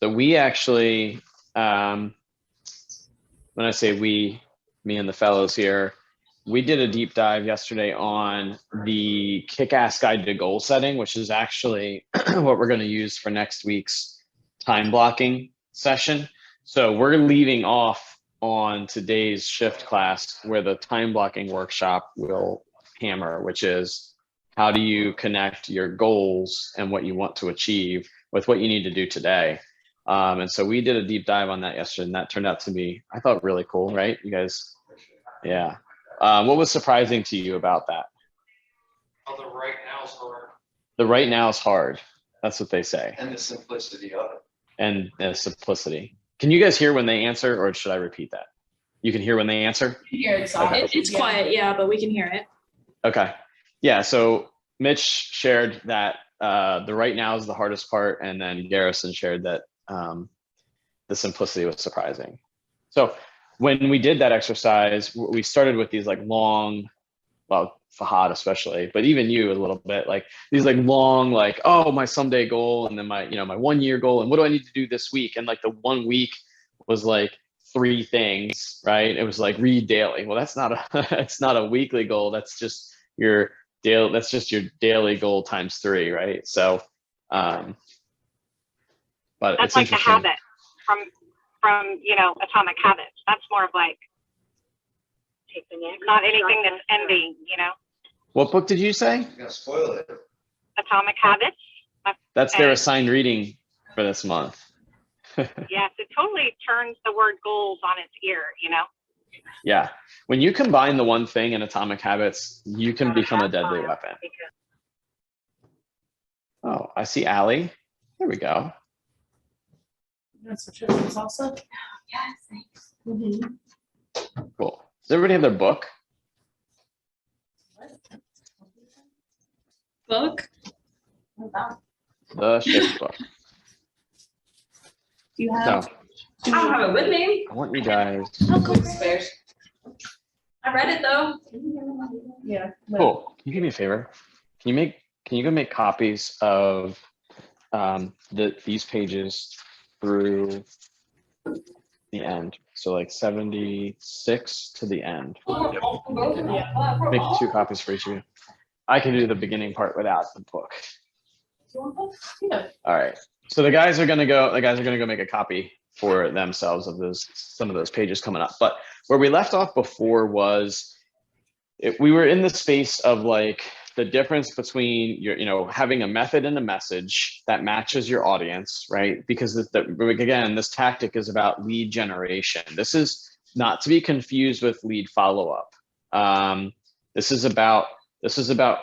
So we actually, when I say we, me and the fellows here, we did a deep dive yesterday on the kick-ass guide to goal setting, which is actually what we're going to use for next week's time blocking session. So we're leaving off on today's shift class where the time blocking workshop will hammer, which is how do you connect your goals and what you want to achieve with what you need to do today. And so we did a deep dive on that yesterday, and that turned out to be, I thought, really cool, right? You guys, yeah. What was surprising to you about that? Oh, the right now is hard. The right now is hard. That's what they say. And the simplicity of it. And the simplicity. Can you guys hear when they answer, or should I repeat that? You can hear when they answer? Yeah, it's Okay. it's quiet, yeah, but we can hear it. Okay. Yeah, so Mitch shared that the right now is the hardest part, and then Garrison shared that the simplicity was surprising. So when we did that exercise, we started with these like long, well, Fahad especially, but even you a little bit, like these like long, like, oh, my someday goal, and then my, you know, my 1 year goal, and what do I need to do this week? And like the 1 week was like 3 things, right? It was like read daily. Well, that's not a it's not a weekly goal. That's just your daily, that's just your daily goal times 3, right? So but that's it's like the interesting. habit from you know, Atomic Habits. That's more of like not anything that's ending, you know. What book did you say? You're gonna spoil it. Atomic Habits. That's their assigned reading for this month. Yes, it totally turns the word goals on its ear, you know. Yeah. When you combine the one thing in Atomic Habits, you can become a deadly weapon. Oh, I see Allie. There we go. That's what yours is also. Yes, thanks. Cool. Does everybody have their book? Book. The shift book. Do you have? So I don't have it with me. I want you guys. Oh, cool. Spares. I read it though. Yeah. Cool. Can you do me a favor? Can you go make copies of these pages through the end? So like 76 to the end. Make 2 copies for each of you. I can do the beginning part without the book. Yeah. All right. So the guys are gonna go make a copy for themselves of some of those pages coming up. But where we left off before was we were in the space of like the difference between your, you know, having a method and a message that matches your audience, right? Because again, this tactic is about lead generation. This is not to be confused with lead follow-up. This is about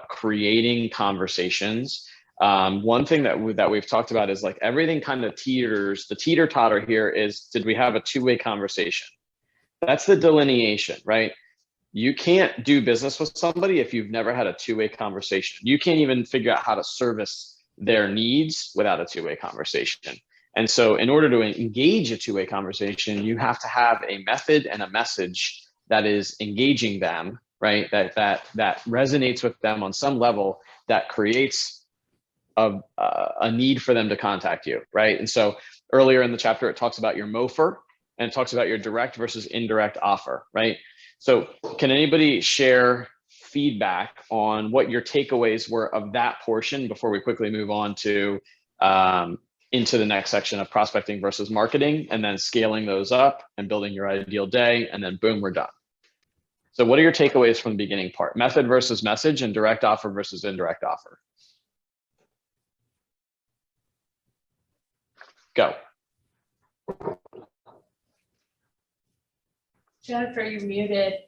creating conversations. One thing that we've talked about is like everything kind of teeters. The teeter-totter here is, did we have a 2-way conversation? That's the delineation, right? You can't do business with somebody if you've never had a 2-way conversation. You can't even figure out how to service their needs without a 2-way conversation. And so in order to engage a 2-way conversation, you have to have a method and a message that is engaging them, right? That resonates with them on some level, that creates a need for them to contact you, right? And so earlier in the chapter, it talks about your MOFR, and it talks about your direct versus indirect offer, right? So can anybody share feedback on what your takeaways were of that portion before we quickly move on to into the next section of prospecting versus marketing, and then scaling those up and building your ideal day, and then boom, we're done. So what are your takeaways from the beginning part? Method versus message, and direct offer versus indirect offer. Go. Jennifer, you're muted.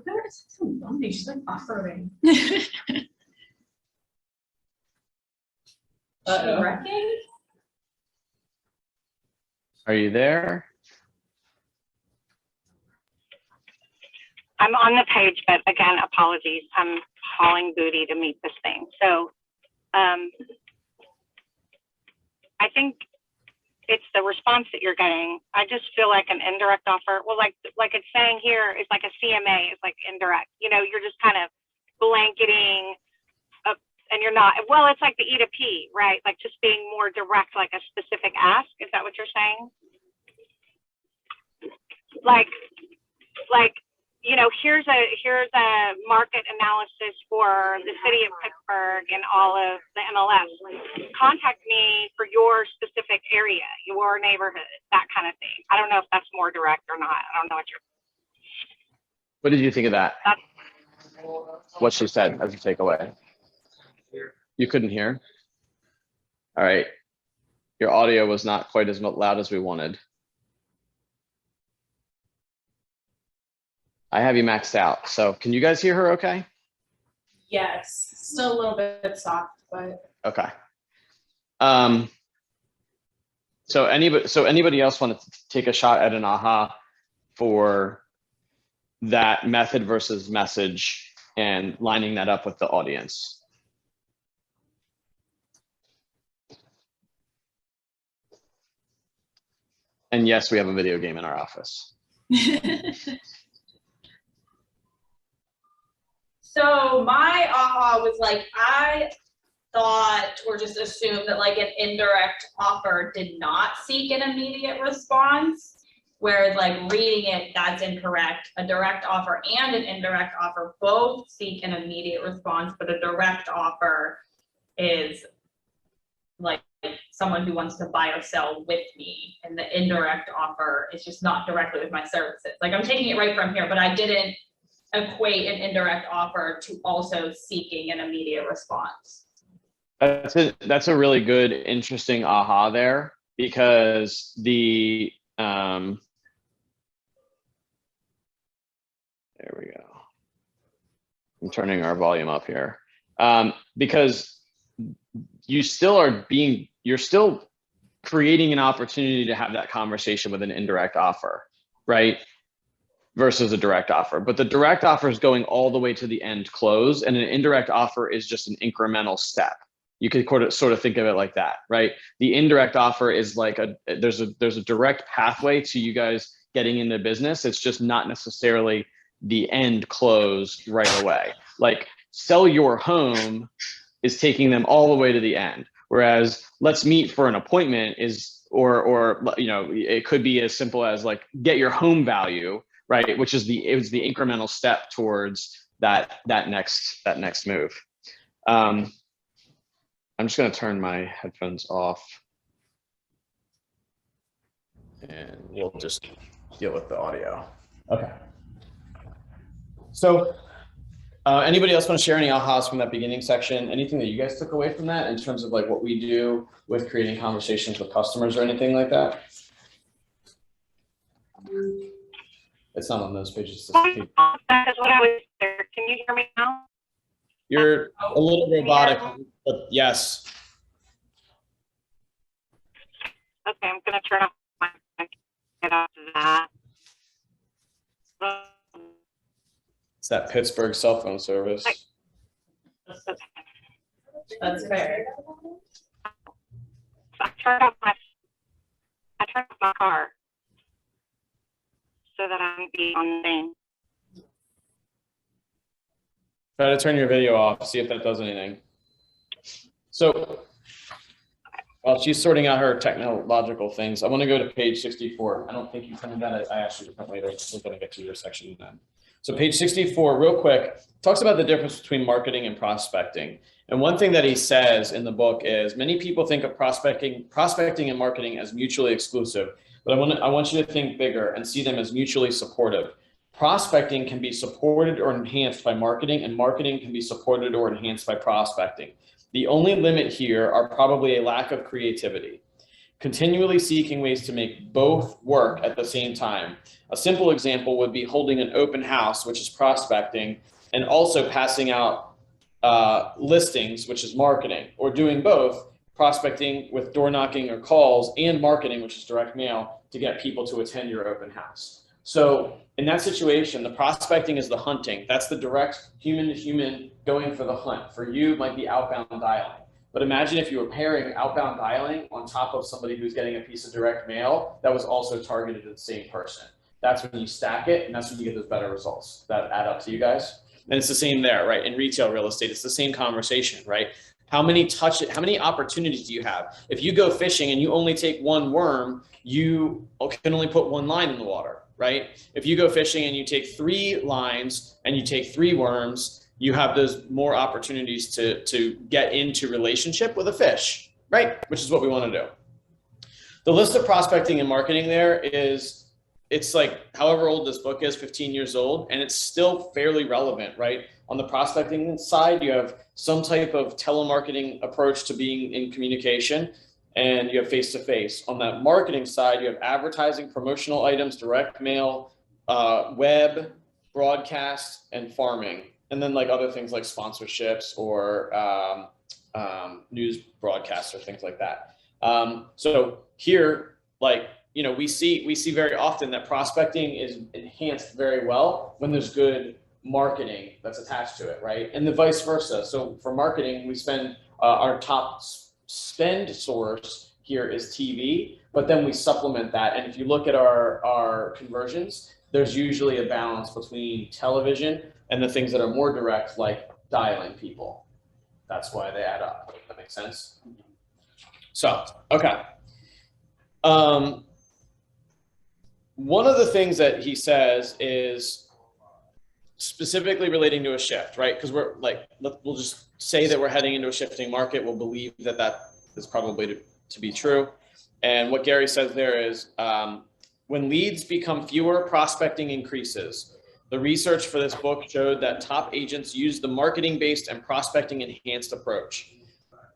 There's some bumpy. She's like buffering. Wrecking? Are you there? I'm on the page, but again, apologies. I'm hauling booty to meet this thing. So I think it's the response that you're getting. I just feel like an indirect offer. Well, like it's saying here, it's like a CMA. It's like indirect. You know, you're just kind of blanketing and you're not, well, it's like the E to P, right? Like just being more direct, like a specific ask. Is that what you're saying? Like, you know, here's a market analysis for the city of Pittsburgh and all of the MLS. Contact me for your specific area, your neighborhood, that kind of thing. I don't know if that's more direct or not. I don't know What did you think of that? What she said as a takeaway? You couldn't hear? All right. Your audio was not quite as loud as we wanted. I have you maxed out. So can you guys hear her okay? Yes, still a little bit soft, but. Okay. So anybody else want to take a shot at an aha for that method versus message and lining that up with the audience? And yes, we have a video game in our office. So my aha was like, I thought or just assumed that like an indirect offer did not seek an immediate response. Whereas like reading it, that's incorrect. A direct offer and an indirect offer both seek an immediate response, but a direct offer is like someone who wants to buy or sell with me, and the indirect offer is just not directly with my services. Like I'm taking it right from here, but I didn't equate an indirect offer to also seeking an immediate response. That's a really good, interesting aha there, because the there we go. I'm turning our volume up here, because you're still creating an opportunity to have that conversation with an indirect offer, right? Versus a direct offer. But the direct offer is going all the way to the end close, and an indirect offer is just an incremental step. You could sort of think of it like that, right? The indirect offer is like there's a direct pathway to you guys getting into business. It's just not necessarily the end close right away. Like sell your home is taking them all the way to the end. Whereas let's meet for an appointment is, or you know, it could be as simple as like get your home value, right? Which is the incremental step towards that next move. I'm just going to turn my headphones off, and we'll just deal with the audio. Okay. So anybody else want to share any ahas from that beginning section? Anything that you guys took away from that in terms of like what we do with creating conversations with customers or anything like that? It's not on those pages. That is what I was there. Can you hear me now? You're a little robotic, but yes. Okay, I'm going to turn off my get off of that. It's that Pittsburgh cell phone service. That's fair. I turned off my car so that I can be on the thing. Try to turn your video off, see if that does anything. So while she's sorting out her technological things, I want to go to page 64. I don't think you printed that. I asked you to print later. We're going to get to your section then. So page 64, real quick, talks about the difference between marketing and prospecting. And one thing that he says in the book is many people think of prospecting and marketing as mutually exclusive, but I want you to think bigger and see them as mutually supportive. Prospecting can be supported or enhanced by marketing, and marketing can be supported or enhanced by prospecting. The only limit here are probably a lack of creativity. Continually seeking ways to make both work at the same time. A simple example would be holding an open house, which is prospecting, and also passing out listings, which is marketing, or doing both, prospecting with door knocking or calls, and marketing, which is direct mail, to get people to attend your open house. So in that situation, the prospecting is the hunting. That's the direct human to human going for the hunt. For you, it might be outbound dialing. But imagine if you were pairing outbound dialing on top of somebody who's getting a piece of direct mail that was also targeted at the same person. That's when you stack it, and that's when you get those better results. That add up to you guys? And it's the same there, right? In retail real estate, it's the same conversation, right? How many opportunities do you have? If you go fishing and you only take one worm, you can only put one line in the water, right? If you go fishing and you take 3 lines and you take 3 worms, you have those more opportunities to get into relationship with a fish, right? Which is what we want to do. The list of prospecting and marketing there is, it's like however old this book is, 15 years old, and it's still fairly relevant, right? On the prospecting side, you have some type of telemarketing approach to being in communication, and you have face-to-face. On that marketing side, you have advertising, promotional items, direct mail, web, broadcast, and farming. And then like other things like sponsorships or news broadcasts or things like that. So here, like, you know, we see very often that prospecting is enhanced very well when there's good marketing that's attached to it, right? And the vice versa. So for marketing, we spend our top spend source here is TV, but then we supplement that. And if you look at our conversions, there's usually a balance between television and the things that are more direct, like dialing people. That's why they add up. That makes sense? So, okay. One of the things that he says is specifically relating to a shift, right? Because we're like, we'll just say that we're heading into a shifting market. We'll believe that that is probably to be true. And what Gary says there is, when leads become fewer, prospecting increases. The research for this book showed that top agents use the marketing-based and prospecting-enhanced approach.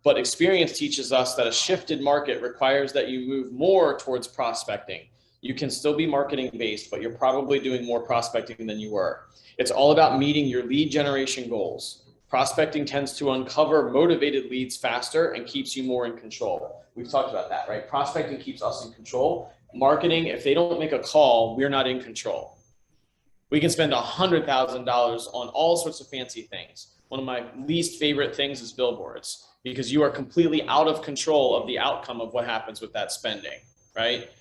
But experience teaches us that a shifted market requires that you move more towards prospecting. You can still be marketing-based, but you're probably doing more prospecting than you were. It's all about meeting your lead generation goals. Prospecting tends to uncover motivated leads faster and keeps you more in control. We've talked about that, right? Prospecting keeps us in control. Marketing, if they don't make a call, we're not in control. We can spend $100,000 on all sorts of fancy things. One of my least favorite things is billboards, because you are completely out of control of the outcome of what happens with that spending, right?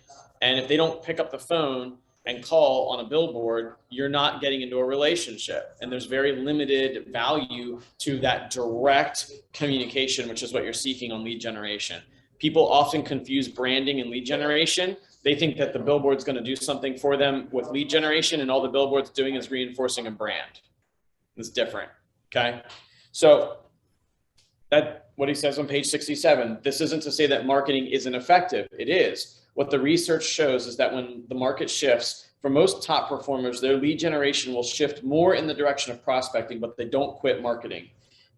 And if they don't pick up the phone and call on a billboard, you're not getting into a relationship. And there's very limited value to that direct communication, which is what you're seeking on lead generation. People often confuse branding and lead generation. They think that the billboard's going to do something for them with lead generation, and all the billboard's doing is reinforcing a brand. It's different, okay? So that what he says on page 67, this isn't to say that marketing isn't effective. It is. What the research shows is that when the market shifts, for most top performers, their lead generation will shift more in the direction of prospecting, but they don't quit marketing.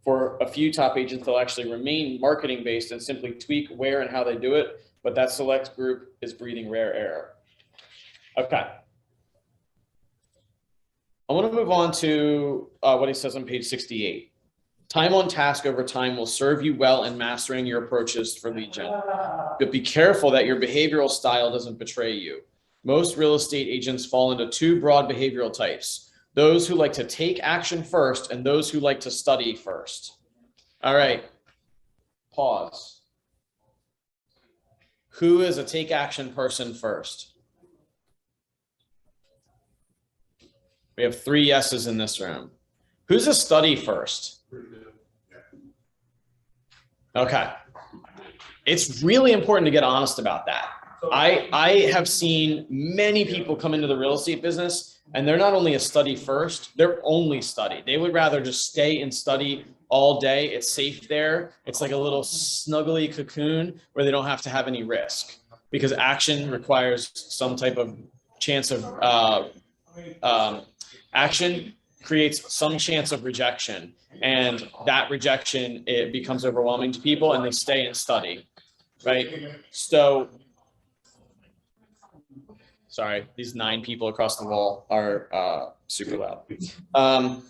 For a few top agents, they'll actually remain marketing based and simply tweak where and how they do it, but that select group is breeding rare error. Okay. I want to move on to what he says on page 68. Time on task over time will serve you well in mastering your approaches for lead gen. But be careful that your behavioral style doesn't betray you. Most real estate agents fall into 2 broad behavioral types: those who like to take action first and those who like to study first. All right, pause. Who is a take action person first? We have 3 yeses in this room. Who's a study first? Okay. It's really important to get honest about that. I have seen many people come into the real estate business and they're not only a study first, they're only study. They would rather just stay and study all day. It's safe there. It's like a little snuggly cocoon where they don't have to have any risk, because action requires some type of chance of action creates some chance of rejection, and that rejection, it becomes overwhelming to people and they stay and study, right? So, sorry, these 9 people across the wall are super loud.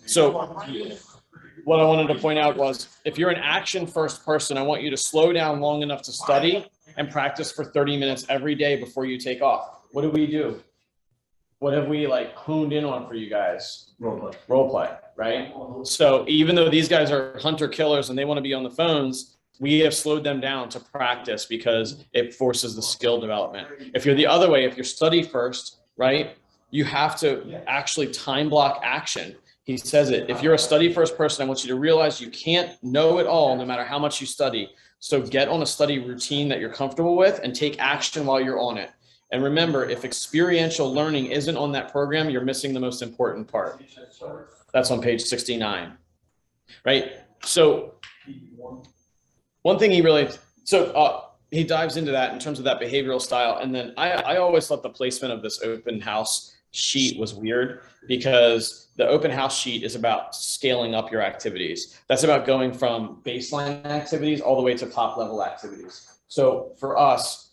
So what I wanted to point out was, if you're an action first person, I want you to slow down long enough to study and practice for 30 minutes every day before you take off. What do? What have we like honed in on for you guys? Role play, right? So even though these guys are hunter killers and they want to be on the phones, we have slowed them down to practice because it forces the skill development. If you're the other way, if you're study first, right, you have to actually time block action. He says it. If you're a study first person, I want you to realize you can't know it all no matter how much you study. So get on a study routine that you're comfortable with and take action while you're on it. And remember, if experiential learning isn't on that program, you're missing the most important part. That's on page 69, right? So one thing he dives into that in terms of that behavioral style. And then I always thought the placement of this open house sheet was weird, because the open house sheet is about scaling up your activities. That's about going from baseline activities all the way to top level activities. So for us,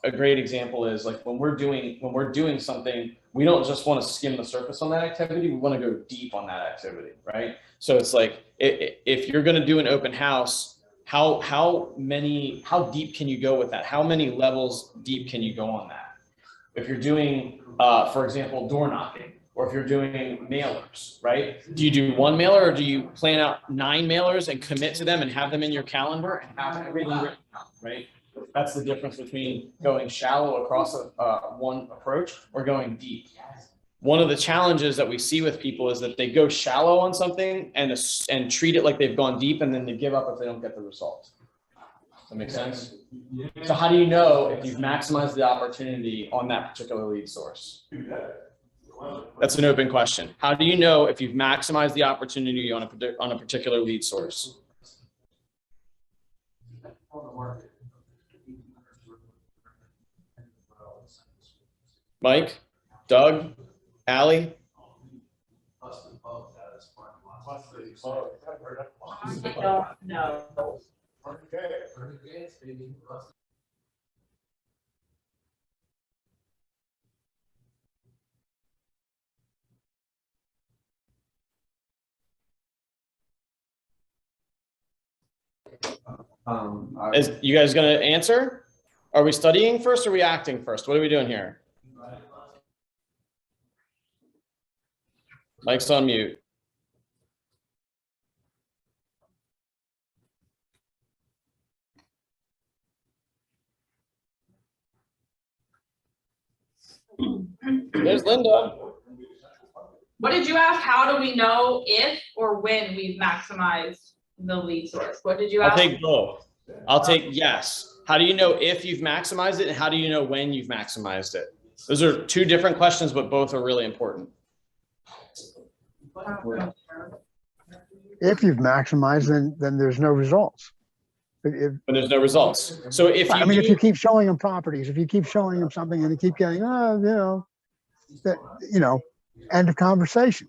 a great example is like when we're doing something, we don't just want to skim the surface on that activity. We want to go deep on that activity, right? So it's like, if you're going to do an open house, how deep can you go with that? How many levels deep can you go on that? If you're doing, for example, door knocking, or if you're doing mailers, right? Do you do one mailer, or do you plan out 9 mailers and commit to them and have them in your calendar and have everything written out, right? That's the difference between going shallow across one approach or going deep. One of the challenges that we see with people is that they go shallow on something and treat it like they've gone deep, and then they give up if they don't get the results. Does that make sense? So how do you know if you've maximized the opportunity on that particular lead source? That's an open question. How do you know if you've maximized the opportunity on a particular lead source? Mike, Doug, Allie? I don't know. Is you guys gonna answer? Are we studying first or are we acting first? What are we doing here? Mike's on mute. There's Linda. What did you ask? How do we know if or when we've maximized the lead source? What did you I'll ask? take both. I'll take yes. How do you know if you've maximized it, and how do you know when you've maximized it? Those are two different questions, but both are really important. If you've maximized, then there's no results. When there's no results. So if you, if you keep showing them properties, if you keep showing them something and you keep getting, end of conversation.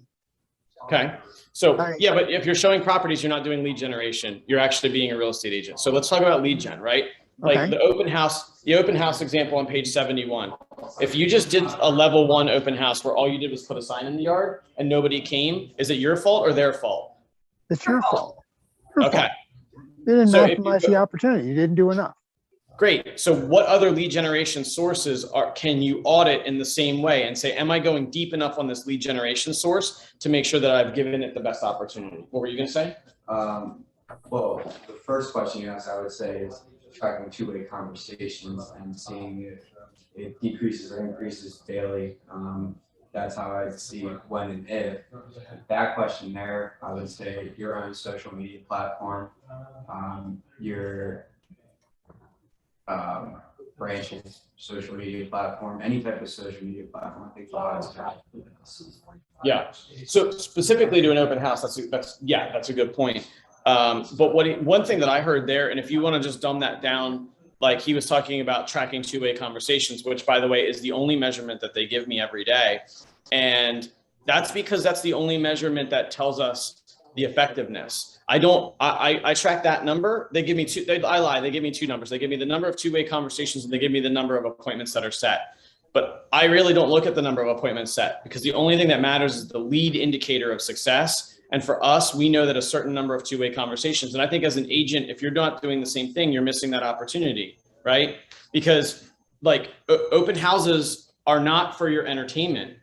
okay. So yeah, but if you're showing properties, you're not doing lead generation. You're actually being a real estate agent. So let's talk about lead gen, right? Like Okay. the open house example on page 71. If you just did a level 1 open house where all you did was put a sign in the yard and nobody came, is it your fault or their fault? It's your fault. Your Okay. fault. You didn't So if you maximize go- the opportunity. You didn't do enough. Great. So what other lead generation sources can you audit in the same way and say, am I going deep enough on this lead generation source to make sure that I've given it the best opportunity? What were you going to say? Well, the first question you asked, I would say, is tracking two-way conversations and seeing if it decreases or increases daily. That's how I see when and if. That question there, I would say your own social media platform, your branches, social media platform, any type of social media platform. I think Yeah. So specifically to an open house, that's a good point. But one thing that I heard there, and if you want to just dumb that down, like he was talking about tracking two-way conversations, which by the way is the only measurement that they give me every day. And that's because that's the only measurement that tells us the effectiveness. I track that number. They give me I lie. They give me two numbers. They give me the number of two-way conversations and they give me the number of appointments that are set. But I really don't look at the number of appointments set because the only thing that matters is the lead indicator of success. And for us, we know that a certain number of two-way conversations. And I think as an agent, if you're not doing the same thing, you're missing that opportunity, right? Because like open houses are not for your entertainment.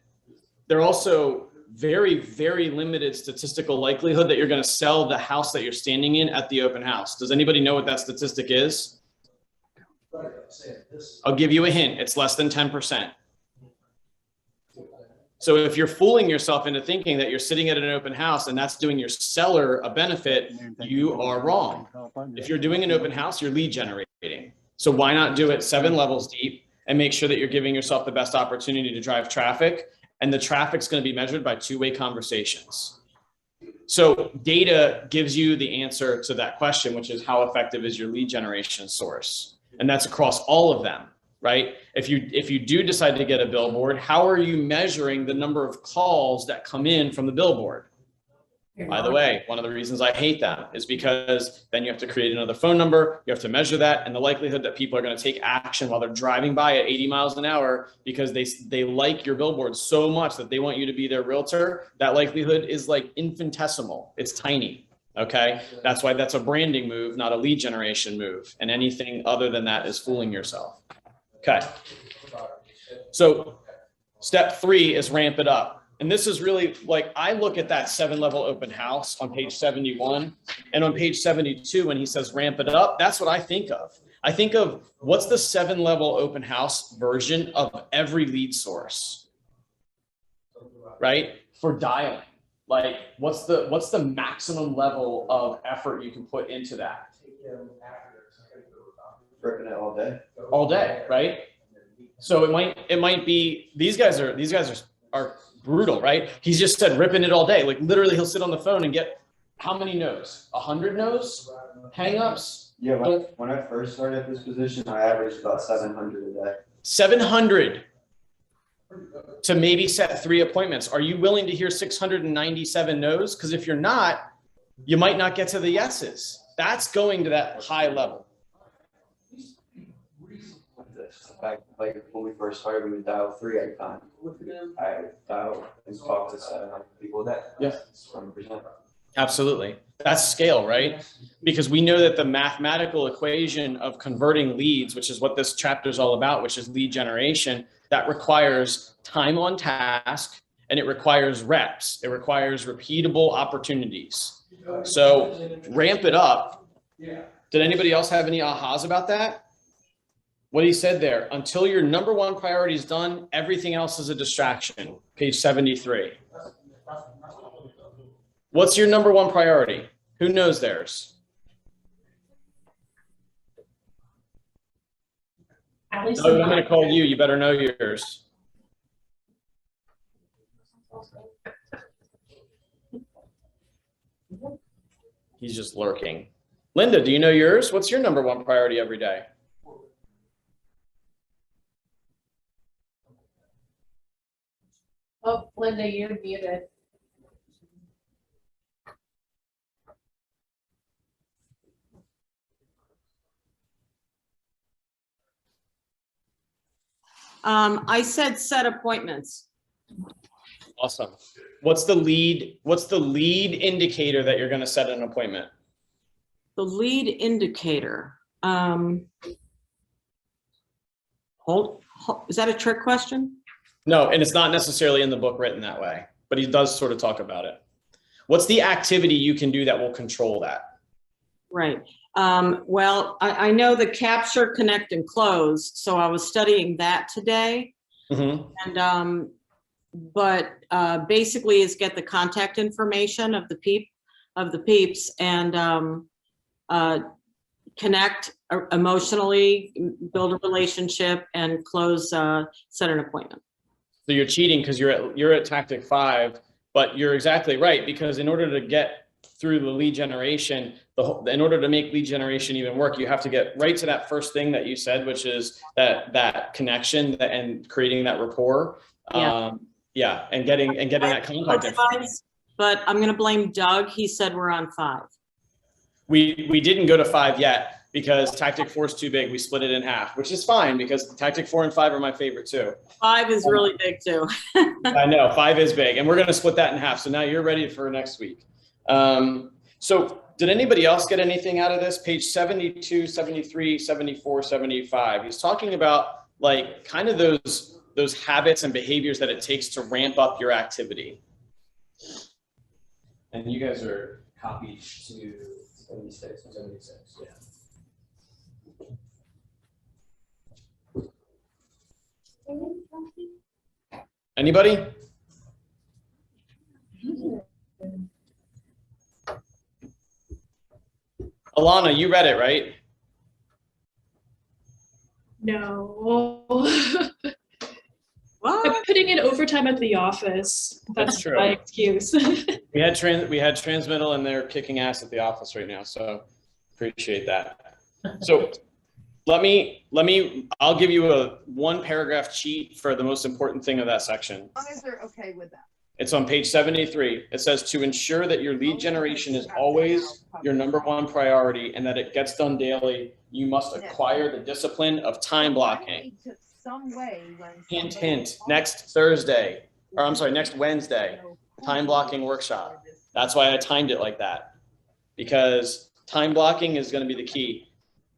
They're also very, very limited statistical likelihood that you're going to sell the house that you're standing in at the open house. Does anybody know what that statistic is? I'll give you a hint. It's less than 10%. So if you're fooling yourself into thinking that you're sitting at an open house and that's doing your seller a benefit, you are wrong. If you're doing an open house, you're lead generating. So why not do it 7 levels deep and make sure that you're giving yourself the best opportunity to drive traffic, and the traffic's going to be measured by two-way conversations. So data gives you the answer to that question, which is how effective is your lead generation source? And that's across all of them, right? If you do decide to get a billboard, how are you measuring the number of calls that come in from the billboard? By the way, one of the reasons I hate them is because then you have to create another phone number, you have to measure that, and the likelihood that people are going to take action while they're driving by at 80 miles an hour because they like your billboard so much that they want you to be their realtor, that likelihood is like infinitesimal. It's tiny, okay? That's why that's a branding move, not a lead generation move. And anything other than that is fooling yourself. Okay. So step 3 is ramp it up. And this is really like, I look at that 7-level open house on page 71 and on page 72, when he says ramp it up, that's what I think of. I think of what's the 7-level open house version of every lead source, right? For dialing, like what's the maximum level of effort you can put into that? Ripping it all day. All day, right? So it might be, these guys are brutal, right? He's just said ripping it all day. Like literally he'll sit on the phone and get how many no's? 100 no's? Hang-ups? Yeah, when I first started at this position, I averaged about 700 a day. 700 to maybe set 3 appointments. Are you willing to hear 697 no's? Because if you're not, you might not get to the yeses. That's going to that high level. Like when we first started, we would dial 3 at a time. I dial and talk to 700 people a day. Yeah. 100%. Absolutely. That's scale, right? Because we know that the mathematical equation of converting leads, which is what this chapter is all about, which is lead generation, that requires time on task and it requires reps. It requires repeatable opportunities. So ramp it up. Did anybody else have any ahas about that? What he said there, until your number 1 priority is done, everything else is a distraction. Page 73. What's your number 1 priority? Who knows theirs? At least Oh, I'm going to call you. You better know yours. He's just lurking. Linda, do you know yours? What's your number 1 priority every day? Oh, Linda, you're muted. I said set appointments. Awesome. What's the lead indicator that you're going to set an appointment? The lead indicator. Is that a trick question? No, and it's not necessarily in the book written that way, but he does sort of talk about it. What's the activity you can do that will control that? Right. Well, I know the capture, connect, and close. So I was studying that today. Mm-hmm. And but basically is get the contact information of the peeps and connect emotionally, build a relationship, and close, set an appointment. So you're cheating because you're at tactic 5, but you're exactly right, because in order to get through the lead generation, in order to make lead generation even work, you have to get right to that first thing that you said, which is that connection and creating that rapport. Yeah. And getting that contact information. But I'm going to blame Doug. He said we're on 5. We didn't go to 5 yet because tactic 4 is too big. We split it in half, which is fine because tactic 4 and 5 are my favorite too. 5 is really big too. I know 5 is big, and we're going to split that in half. So now you're ready for next week. So did anybody else get anything out of this? Page 72, 73, 74, 75. He's talking about like kind of those habits and behaviors that it takes to ramp up your activity. And you guys are copied to 76 and 76. Yeah. Anybody? Alana, you read it, right? No. What? I'm putting in overtime at the office. That's That's true. my excuse. We had Transmittal and they're kicking ass at the office right now, so appreciate that. So I'll give you a 1-paragraph cheat for the most important thing of that section. As long as they're okay with that. It's on page 73. It says to ensure that your lead generation is always your #1 priority and that it gets done daily, you must acquire the discipline of time blocking. Some way when. Hint, hint, next Wednesday, time blocking workshop. That's why I timed it like that, because time blocking is going to be the key.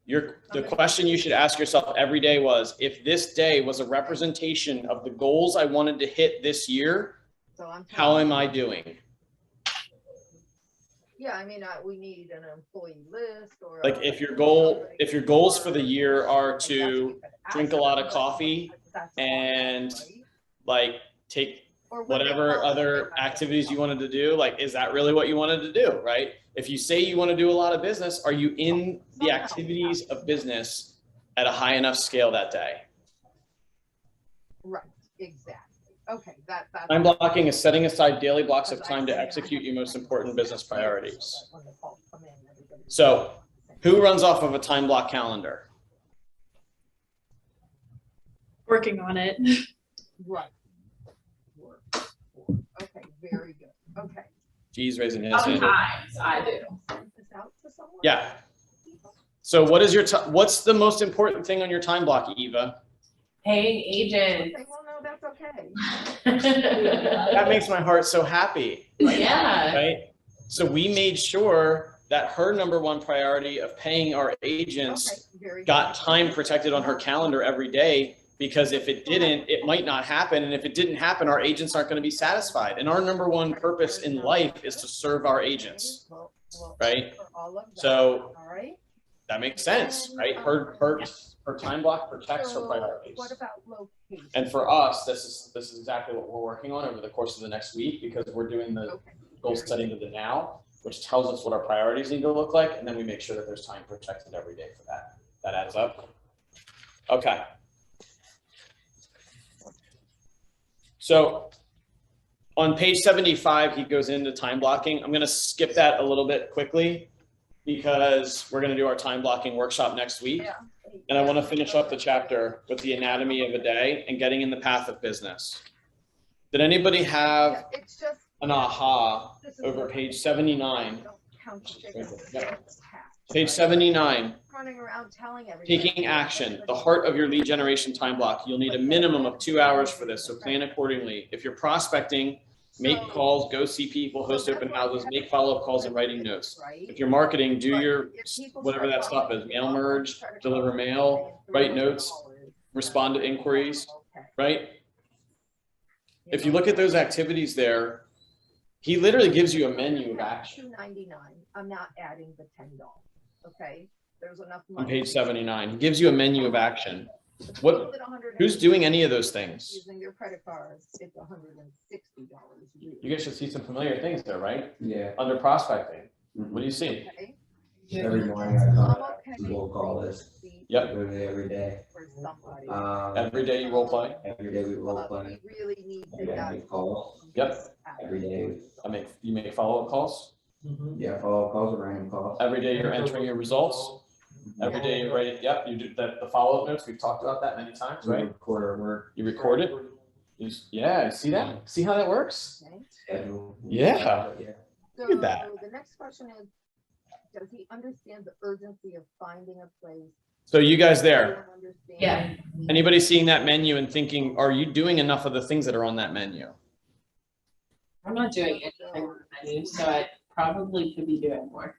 The question you should ask yourself every day was, if this day was a representation of the goals I wanted to hit this year, how am I doing? Yeah, I mean, we need an employee list or. Like if your goals for the year are to drink a lot of coffee and like take whatever other activities you wanted to do, like, is that really what you wanted to do, right? If you say you want to do a lot of business, are you in the activities of business at a high enough scale that day? Right, exactly. Okay, that's. Time blocking is setting aside daily blocks of time to execute your most important business priorities. So, who runs off of a time block calendar? Working on it. Right. Okay, very good. Okay. G's raising his hand. Sometimes I do. Yeah. So what is what's the most important thing on your time block, Eva? Paying agents. Okay, well, no, that's okay. That makes my heart so happy. Yeah. Right? So we made sure that her #1 priority of paying our agents got time protected on her calendar every day, because if it didn't, it might not happen. And if it didn't happen, our agents aren't going to be satisfied. And our #1 purpose in life is to serve our agents, right? So that makes sense, right? Her time block protects her priorities. What about location? And for us, this is exactly what we're working on over the course of the next week, because we're doing the goal setting to the now, which tells us what our priorities need to look like. And then we make sure that there's time protected every day for that. That adds up. Okay. So on page 75, he goes into time blocking. I'm going to skip that a little bit quickly because we're going to do our time blocking workshop next week. And I want to finish up the chapter with the anatomy of a day and getting in the path of business. Did anybody have an aha over page 79? Page 79. Running around telling everybody. Taking action, the heart of your lead generation time block. You'll need a minimum of 2 hours for this, so plan accordingly. If you're prospecting, make calls, go see people, host open houses, make follow-up calls, and writing notes. If you're marketing, do your whatever that stuff is, mail merge, deliver mail, write notes, respond to inquiries, right? If you look at those activities there, he literally gives you a menu of action. $2.99. I'm not adding the $10. Okay, there's enough money. On page 79, he gives you a menu of action. Who's doing any of those things? Using your credit cards, it's $160. You guys should see some familiar things there, right? Yeah. Under prospecting. What do you see? Okay. Every morning I come, roll call this. Yep. Every day. For somebody. Every day you role play. Every day we role play. We really need Every to day I make calls. Yep. Every day. You make follow-up calls. Yeah, follow-up calls or random calls. Every day you're entering your results. Every day you write it. Yep. You do the follow-up notes. We've talked about that many times, right? Record our work. You record it. Yeah. See that? See how that works? Schedule. Yeah. So Look at that. the next question is, does he understand the urgency of finding a place? So you guys there? Yeah. Anybody seeing that menu and thinking, are you doing enough of the things that are on that menu? I'm not doing anything on the menu, so I probably could be doing more.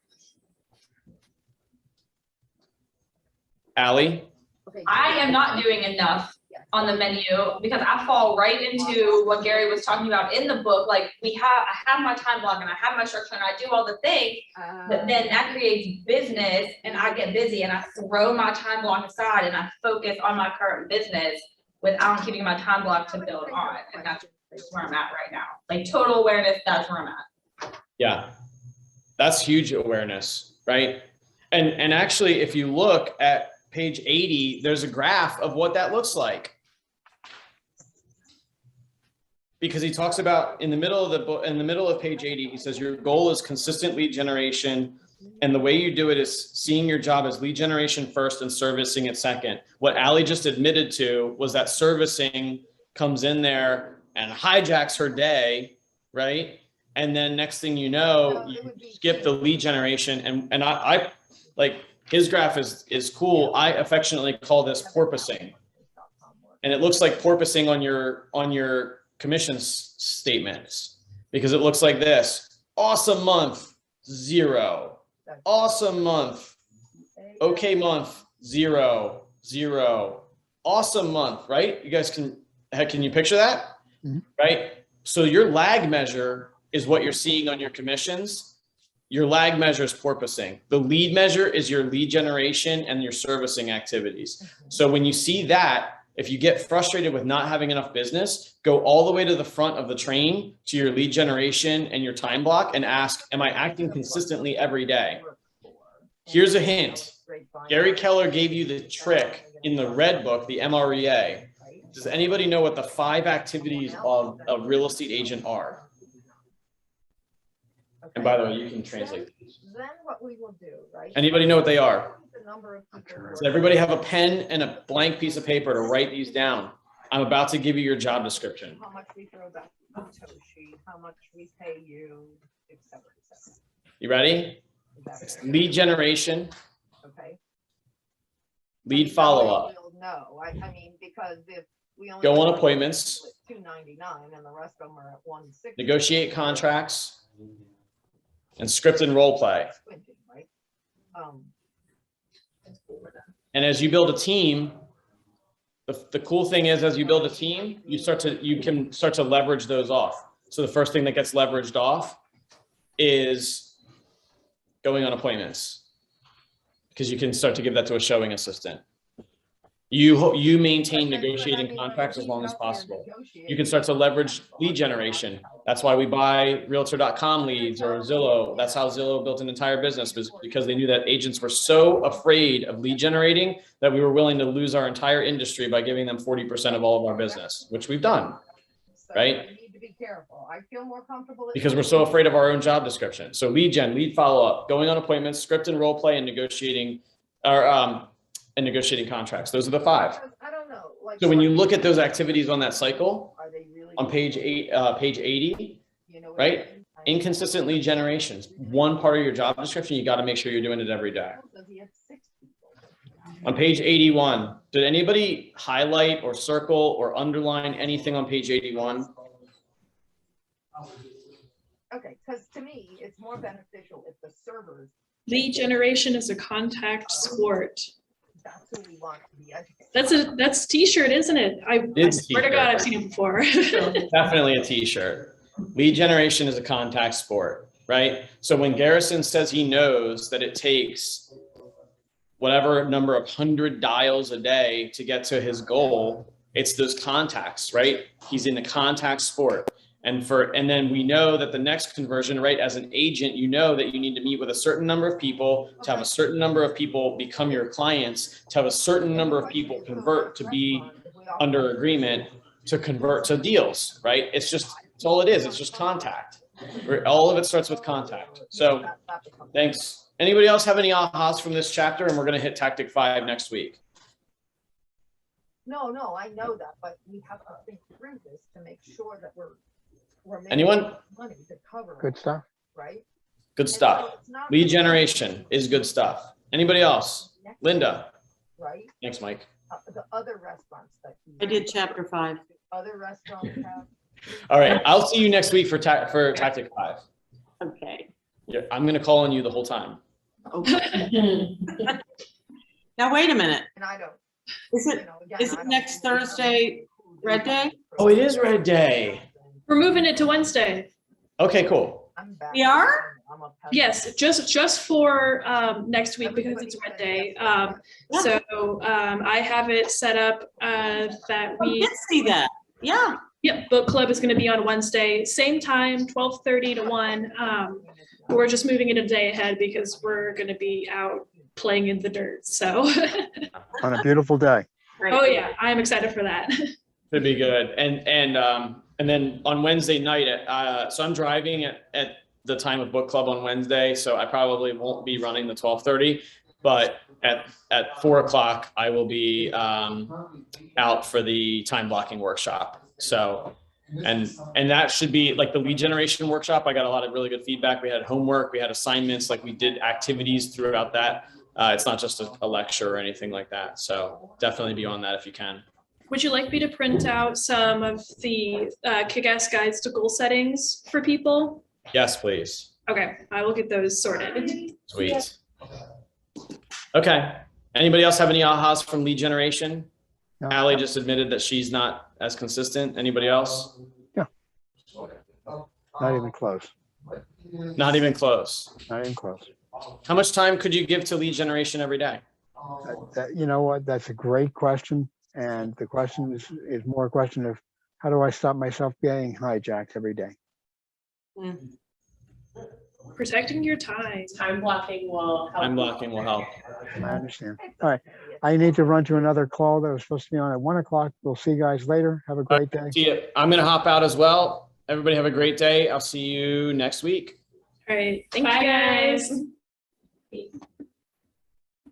Allie? I am not doing enough on the menu because I fall right into what Gary was talking about in the book. Like I have my time block and I have my structure and I do all the things, but then that creates business and I get busy and I throw my time block aside and I focus on my current business without keeping my time block to build on. And that's where I'm at right now. Like total awareness, that's where I'm at. Yeah. That's huge awareness, right? And actually, if you look at page 80, there's a graph of what that looks like. Because he talks about in the middle of the book, in the middle of page 80, he says your goal is consistent lead generation. And the way you do it is seeing your job as lead generation first and servicing it second. What Allie just admitted to was that servicing comes in there and hijacks her day, right? And then next thing you know, you skip the lead generation. And I like his graph is cool. I affectionately call this porpoising. And it looks like porpoising on your commission statements because it looks like this. Awesome month, 0. Awesome month. Okay month, 0, 0. Awesome month, right? You guys can you picture that? Mm-hmm. Right? So your lag measure is what you're seeing on your commissions. Your lag measure is porpoising. The lead measure is your lead generation and your servicing activities. So when you see that, if you get frustrated with not having enough business, go all the way to the front of the train to your lead generation and your time block and ask, am I acting consistently every day? Here's a hint. Gary Keller gave you the trick in the red book, the MREA. Does anybody know what the 5 activities of a real estate agent are? And by the way, you can translate. Then what we will do, right? Anybody know what they are? The number of people. Does everybody have a pen and a blank piece of paper to write these down? I'm about to give you your job description. How much we throw back to Toshi, how much we pay you, et cetera, et cetera. You ready? It's lead generation, Okay. lead follow-up. No, I mean, because if we only. Go on appointments. $2.99 and the rest of them are at $1.60. Negotiate contracts, and script and role play. Right? And as you build a team, the cool thing is as you build a team, you can start to leverage those off. So the first thing that gets leveraged off is going on appointments because you can start to give that to a showing assistant. You maintain negotiating contracts as long as possible. You can start to leverage lead generation. That's why we buy realtor.com leads or Zillow. That's how Zillow built an entire business, because they knew that agents were so afraid of lead generating that we were willing to lose our entire industry by giving them 40% of all of our business, which we've done, right? You need to be careful. I feel more comfortable. Because we're so afraid of our own job description. So lead gen, lead follow-up, going on appointments, script and role play, and negotiating and negotiating contracts. Those are the 5. I don't know. Like, so when you look at those activities on that cycle, are they really on page 80, you know, right? Inconsistent lead generations. One part of your job description, you got to make sure you're doing it every day. On page 81, did anybody highlight or circle or underline anything on page 81? Okay, because to me, it's more beneficial if the servers. Lead generation is a contact sport. That's who we want to be educated. That's a t-shirt, isn't it? I swear to God, I've seen it before. Definitely a t-shirt. Lead generation is a contact sport, right? So when Garrison says he knows that it takes whatever number of 100 dials a day to get to his goal, it's those contacts, right? He's in a contact sport. And then we know that the next conversion, right? As an agent, you know that you need to meet with a certain number of people, to have a certain number of people become your clients, to have a certain number of people convert to be under agreement, to convert to deals, right? It's all it is. It's just contact. All of it starts with contact. So thanks. Anybody else have any ahas from this chapter? And we're going to hit tactic 5 next week. No, I know that, but we have to think through this to make sure that we're making Anyone? money to cover. Good stuff. Right? Good stuff. Lead generation is good stuff. Anybody else? Linda. Right? Thanks, Mike. The other restaurants that. I did chapter 5. Other restaurants have. All right. I'll see you next week for tactic 5. Okay. Yeah, I'm going to call on you the whole time. Okay. Now, wait a minute. And I don't. Is it next Thursday Red Day? Oh, it is Red Day. We're moving it to Wednesday. Okay, cool. We are? Yes, just for next week because it's Red Day. So I have it set up that we did see that. Yeah. Yep, book club is going to be on Wednesday, same time, 12:30 to 1. We're just moving it a day ahead because we're going to be out playing in the dirt. So, On a beautiful day. oh yeah, I'm excited for that. Could be good. And then on Wednesday night, so I'm driving at the time of book club on Wednesday, so I probably won't be running the 12:30, but at 4 o'clock, I will be out for the time blocking workshop. So, and that should be like the lead generation workshop. I got a lot of really good feedback. We had homework, we had assignments, like we did activities throughout that. It's not just a lecture or anything like that. So definitely be on that if you can. Would you like me to print out some of the kick-ass guides to goal settings for people? Yes, please. Okay, I will get those sorted. Sweet. Okay. Anybody else have any ahas from lead generation? No. Allie just admitted that she's not as consistent. Anybody else? Not even close. Not even close. Not even close. How much time could you give to lead generation every day? You know what? That's a great question. And the question is more a question of how do I stop myself getting hijacked every day? Protecting your time. Time blocking will help. Time blocking will help. I understand. All right. I need to run to another call that was supposed to be on at 1 o'clock. We'll see you guys later. Have a great day. See you. I'm going to hop out as well. Everybody have a great day. I'll see you next week. All right, thank Bye, you guys. guys.